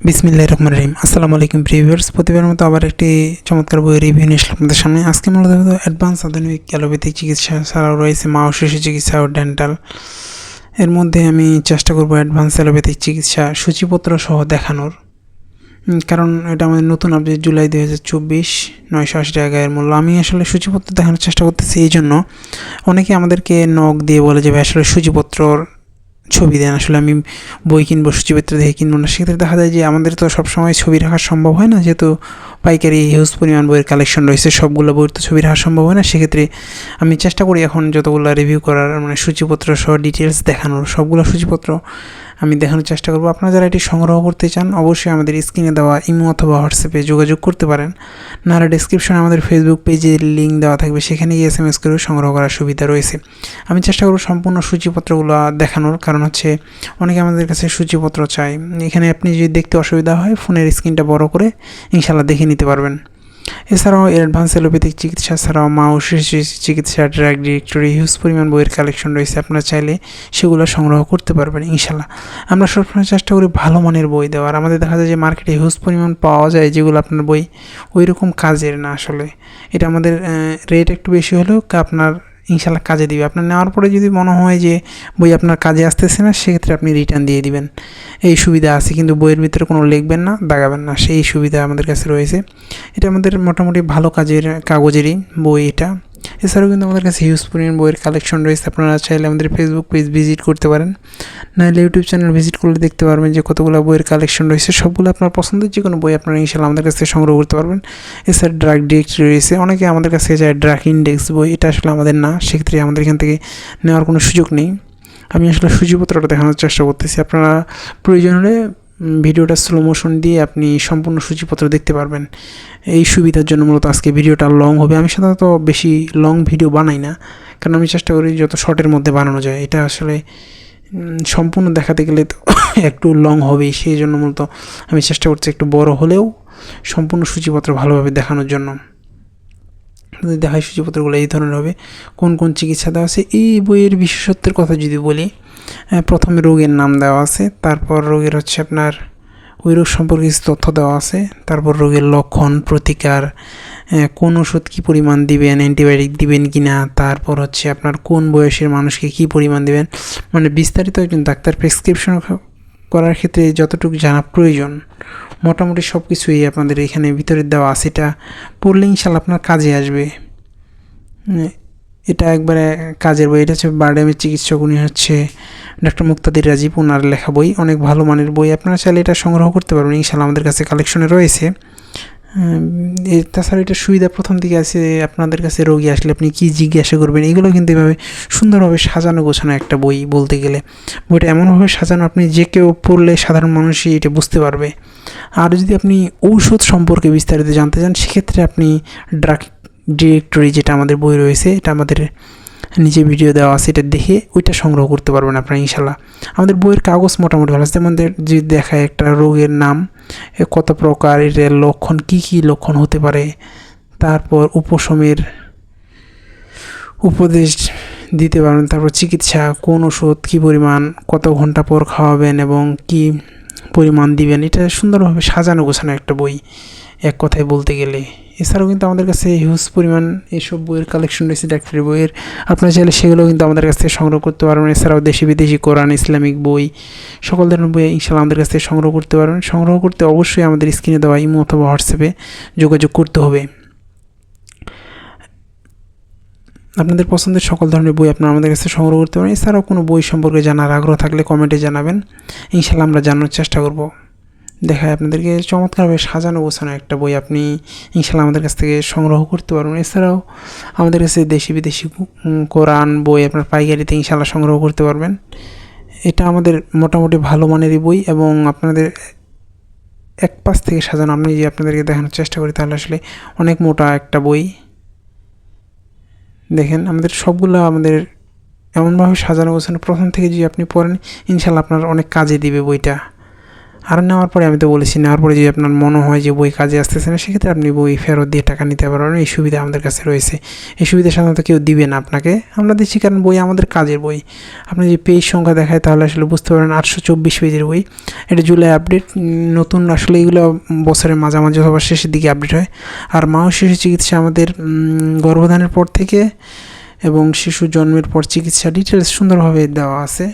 বিসমিল্লাহির রহমানির রহিম। আসসালামু আলাইকুম ভিউয়ার্স, প্রতিবারের মতো আবার একটি চমৎকার বইয়ের রিভিউ নিয়ে আসলাম আপনাদের সামনে। আজকে মূলত অ্যাডভান্স আধুনিক অ্যালোপ্যাথিক চিকিৎসা ছাড়াও রয়েছে মা ও শিশু চিকিৎসা ও ডেন্টাল। এর মধ্যে আমি চেষ্টা করব অ্যাডভান্স অ্যালোপ্যাথিক চিকিৎসা সূচিপত্র সহ দেখানোর, কারণ এটা আমাদের নতুন আপডেট জুলাই 2024, 980 টাকা এর মূল্য। আমি আসলে সূচিপত্র দেখানোর চেষ্টা করতেছি এই জন্য, অনেকে আমাদেরকে নক দিয়ে বলে যে ভাই আসলে সূচিপত্রর ছবি দেন, আসলে আমি বই কিনবো সূচিপত্র দেখে কিনবো না। সেক্ষেত্রে দেখা যায় যে আমাদের তো সবসময় ছবি রাখা সম্ভব হয় না, যেহেতু পাইকারি হিউজ পরিমাণ বইয়ের কালেকশন রয়েছে, সবগুলো বইয়ের তো ছবি রাখা সম্ভব হয় না। সেক্ষেত্রে আমি চেষ্টা করি এখন যতগুলো রিভিউ করার, মানে সূচিপত্র সহ ডিটেলস দেখানোর, সবগুলো সূচিপত্র আমি দেখানোর চেষ্টা করব। আপনারা যারা এটি সংগ্রহ করতে চান অবশ্যই আমাদের স্ক্রিনে দেওয়া ইমো অথবা হোয়াটসঅ্যাপে যোগাযোগ করতে পারেন, নাহলে ডিসক্রিপশনে আমাদের ফেসবুক পেজের লিঙ্ক দেওয়া থাকবে, সেখানে গিয়ে SMS করে সংগ্রহ করার সুবিধা রয়েছে। আমি চেষ্টা করব সম্পূর্ণ সূচিপত্রগুলো দেখানোর, কারণ হচ্ছে অনেকে আমাদের কাছে সূচিপত্র চাই। এখানে আপনি যদি দেখতে অসুবিধা হয় ফোনের স্ক্রিনটা বড় করে ইনশাআল্লাহ দেখে নিতে পারবেন। এছাড়াও অ্যাডভান্স অ্যালোপ্যাথিক চিকিৎসা ছাড়াও মা ও শিশু চিকিৎসা, ড্রাগ ডিরেক্টরি, হিউজ পরিমাণ বইয়ের কালেকশন রয়েছে, আপনারা চাইলে সেগুলো সংগ্রহ করতে পারবেন ইনশাল্লাহ। আমরা সবসময় চেষ্টা করি ভালো মানের বই দেওয়ার। আমাদের দেখা যায় যে মার্কেটে হিউজ পরিমাণ পাওয়া যায় যেগুলো আপনার বই ওই রকম কাজের না। আসলে এটা আমাদের রেট একটু বেশি হলেও আপনার ইনশাল্লাহ কাজে দিবে। আপনার নেওয়ার পরে যদি মনে হয় যে বই আপনার কাজে আসতেছে না, সেক্ষেত্রে আপনি রিটার্ন দিয়ে দিবেন, এই সুবিধা আছে। কিন্তু বইয়ের ভিতরে কোনো লিখবেন না, দাগাবেন না, সেই সুবিধা আমাদের কাছে রয়েছে। এটা আমাদের মোটামুটি ভালো কাজের কাগজেরই বই এটা। এছাড়াও কিন্তু আমাদের কাছে হিউজ পরিমাণ বইয়ের কালেকশন রয়েছে। আপনারা চাইলে আমাদের ফেসবুক পেজ ভিজিট করতে পারেন, নাহলে ইউটিউব চ্যানেল ভিজিট করলে দেখতে পারবেন যে কতগুলো বইয়ের কালেকশন রয়েছে। সবগুলো আপনার পছন্দের যে কোনো বই আপনারা ইনশাআল্লাহ আমাদের কাছ থেকে সংগ্রহ করতে পারবেন। এছাড়া ড্রাগ ডিরেক্টরি রয়েছে, অনেকে আমাদের কাছে যায় ড্রাগ ইন্ডেক্স বই, এটা আসলে আমাদের না, সেক্ষেত্রে আমাদের এখান থেকে নেওয়ার কোনো সুযোগ নেই। আমি আসলে সূচিপত্রটা দেখানোর চেষ্টা করতেছি। আপনারা প্রয়োজন হলে ভিডিওটা স্লো মোশন দিয়ে আপনি সম্পূর্ণ সূচিপত্র দেখতে পারবেন। এই সুবিধার জন্য মূলত আজকে ভিডিওটা লং হবে। আমি সাধারণত বেশি লং ভিডিও বানাই না, কারণ আমি চেষ্টা করি যত শর্টের মধ্যে বানানো যায়। এটা আসলে সম্পূর্ণ দেখাতে গেলে তো একটু লং হবেই, সেই জন্য মূলত আমি চেষ্টা করছি একটু বড় হলেও সম্পূর্ণ সূচিপত্র ভালোভাবে দেখানোর জন্য। দেখায় সূচিপত্রগুলো এই ধরনের হবে, কোন কোন চিকিৎসা দেওয়া আছে। এই বইয়ের বিশেষত্বের কথা যদি বলি, প্রথমে রোগের নাম দেওয়া আছে, তারপর রোগের হচ্ছে আপনার ওই রোগ সম্পর্কে কিছু তথ্য দেওয়া আছে, তারপর রোগের লক্ষণ, প্রতিকার, কোন ওষুধ কী পরিমাণ দিবেন, অ্যান্টিবায়োটিক দিবেন কি না, তারপর হচ্ছে আপনার কোন বয়সের মানুষকে কী পরিমাণ দিবেন, মানে বিস্তারিত একজন ডাক্তার প্রেসক্রিপশন করার ক্ষেত্রে যতটুকু জানা প্রয়োজন মোটামুটি সব কিছুই আপনাদের এখানে ভিতরে দেওয়া আছে। এটা পড়লে ইনশাল্লাহ আপনার কাজে আসবে। এটা একবারে কাজের বই। এটা হচ্ছে বারডেমের চিকিৎসক, উনি হচ্ছে ডক্টর মুক্তাদির রাজীব, ওনার লেখা বই, অনেক ভালো মানের বই। আপনারা চাইলে এটা সংগ্রহ করতে পারবেন ইনশাল্লাহ, আমাদের কাছে কালেকশনে রয়েছে। তাছাড়া এটার সুবিধা প্রথম দিকে আছে, আপনাদের কাছে রোগী আসলে আপনি কী জিজ্ঞাসা করবেন, এগুলো কিন্তু এভাবে সুন্দরভাবে সাজানো গোছানো একটা বই বলতে গেলে। বইটা এমনভাবে সাজানো আপনি যে কেউ পড়লে সাধারণ মানুষই এটা বুঝতে পারবে। আর যদি আপনি ঔষধ সম্পর্কে বিস্তারিত জানতে চান, সেক্ষেত্রে আপনি ড্রাগ ডিরেক্টরি যেটা আমাদের বই রয়েছে, এটা আমাদের নিচে ভিডিও দেওয়া আছে, এটা দেখে ওইটা সংগ্রহ করতে পারবেন আপনারা ইনশাল্লাহ। আমাদের বইয়ের কাগজ মোটামুটি ভালো আছে। আমাদের যে দেখায় একটা রোগের নাম, কত প্রকার, এর লক্ষণ কী কী লক্ষণ হতে পারে, তারপর উপশমের উপদেশ দিতে পারবেন, তারপর চিকিৎসা, কোন ওষুধ কী পরিমাণ, কত ঘন্টা পর খাওয়াবেন এবং কী পরিমাণ দিবেন। এটা সুন্দরভাবে সাজানো গোছানো একটা বই এক কথায় বলতে গেলে। এছাড়াও কিন্তু আমাদের কাছে হিউজ পরিমাণ এইসব বইয়ের কালেকশন রয়েছে, ডাক্তারি বইয়ের। আপনারা চাইলে সেগুলো কিন্তু আমাদের কাছ থেকে সংগ্রহ করতে পারবেন। এছাড়াও দেশি বিদেশি কোরআন, ইসলামিক বই, সকল ধরনের বই ইনশাআল্লাহ আমাদের কাছ থেকে সংগ্রহ করতে পারবেন। সংগ্রহ করতে অবশ্যই আমাদের স্ক্রিনে দেওয়া ইমো অথবা হোয়াটসঅ্যাপে যোগাযোগ করতে হবে। আপনাদের পছন্দের সকল ধরনের বই আপনারা আমাদের কাছে সংগ্রহ করতে পারেন। এছাড়াও কোনো বই সম্পর্কে জানার আগ্রহ থাকলে কমেন্টে জানাবেন, ইনশাআল্লাহ আমরা জানার চেষ্টা করব। দেখায় আপনাদেরকে চমৎকারভাবে সাজানো গোছানো একটা বই আপনি ইনশাআল্লাহ আমাদের কাছ থেকে সংগ্রহ করতে পারবেন। এছাড়াও আমাদের কাছে দেশি বিদেশি কোরআন বই আপনার পাইকারিতে ইনশাআল্লাহ সংগ্রহ করতে পারবেন। এটা আমাদের মোটামুটি ভালো মানেরই বই এবং আপনাদের এক পাশ থেকে সাজানো। আমি যে আপনাদেরকে দেখানোর চেষ্টা করি, তাহলে আসলে অনেক মোটা একটা বই। দেখেন আমাদের সবগুলো আমাদের এমনভাবে সাজানো গোছানো, প্রথম থেকে যদি আপনি পড়েন ইনশাআল্লাহ আপনার অনেক কাজে দিবে বইটা। আর নেওয়ার পরে আমি তো বলেছি, নেওয়ার পরে যদি আপনার মনে হয় যে বই কাজে আসতেছে না, সেক্ষেত্রে আপনি বই ফেরত দিয়ে টাকা নিতে পারবেন। এই সুবিধা আমাদের কাছে রয়েছে। এই সুবিধা সাধারণত কেউ দিবে না আপনাকে, আমরা দিচ্ছি কারণ বই আমাদের কাজের বই। আপনি যদি পেজ সংখ্যা দেখায় তাহলে আসলে বুঝতে পারেন 824 পেজের বই। এটা জুলাই আপডেট, নতুন আসলে এগুলো বছরের মাঝামাঝি অথবা শেষের দিকে আপডেট হয়। আর মা ও শিশু চিকিৎসা আমাদের গর্ভধানের পর থেকে এবং শিশু জন্মের পর চিকিৎসা ডিটেলস সুন্দরভাবে দেওয়া আছে।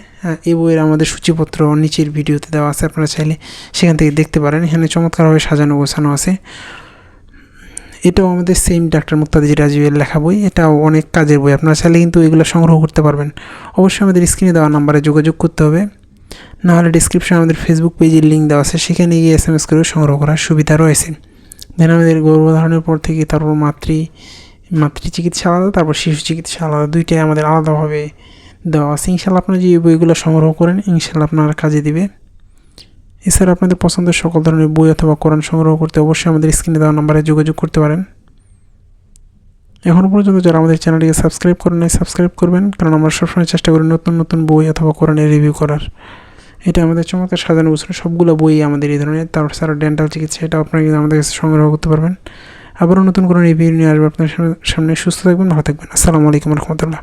এই বইয়ের আমাদের সূচিপত্র নিচের ভিডিওতে দেওয়া আছে, আপনারা চাইলে সেখান থেকে দেখতে পারেন। এখানে চমৎকারভাবে সাজানো গোছানো আছে। এটাও আমাদের সেম ডাক্তার মুক্তাদির রাজীবের লেখা বই, এটাও অনেক কাজের বই। আপনারা চাইলে কিন্তু এগুলো সংগ্রহ করতে পারবেন। অবশ্যই আমাদের স্ক্রিনে দেওয়া নাম্বারে যোগাযোগ করতে হবে, নাহলে ডিসক্রিপশনে আমাদের ফেসবুক পেজের লিঙ্ক দেওয়া আছে, সেখানে গিয়ে SMS করে সংগ্রহ করার সুবিধা রয়েছে। দেন আমাদের গর্ভধারণের পর থেকে তারপর মাতৃ চিকিৎসা আলাদা, তারপর শিশু চিকিৎসা আলাদা, দুইটাই আমাদের আলাদাভাবে দেওয়া আছে। ইনশাল্লাহ আপনারা যে বইগুলো সংগ্রহ করেন ইনশাল্লাহ আপনার কাজে দিবে। এছাড়া আপনাদের পছন্দের সকল ধরনের বই অথবা কোরআন সংগ্রহ করতে অবশ্যই আমাদের স্ক্রিনে দেওয়া নাম্বারে যোগাযোগ করতে পারেন। এখনও পর্যন্ত যারা আমাদের চ্যানেলটিকে সাবস্ক্রাইব করেন নাই, সাবস্ক্রাইব করবেন, কারণ আমরা সবসময় চেষ্টা করি নতুন নতুন বই অথবা কোরআনের রিভিউ করার। এটা আমাদের চমৎকার সাজানো গোছানো সবগুলো বই আমাদের এই ধরনের। তাছাড়া ডেন্টাল চিকিৎসা, এটা আপনারা কিন্তু আমাদের কাছে সংগ্রহ করতে পারবেন। আবারও নতুন কোনো রিভিউ নিয়ে আসবে আপনার সামনে। সুস্থ থাকবেন, ভালো থাকবেন। আসসালামু আলাইকুম রহমতুল্লাহ।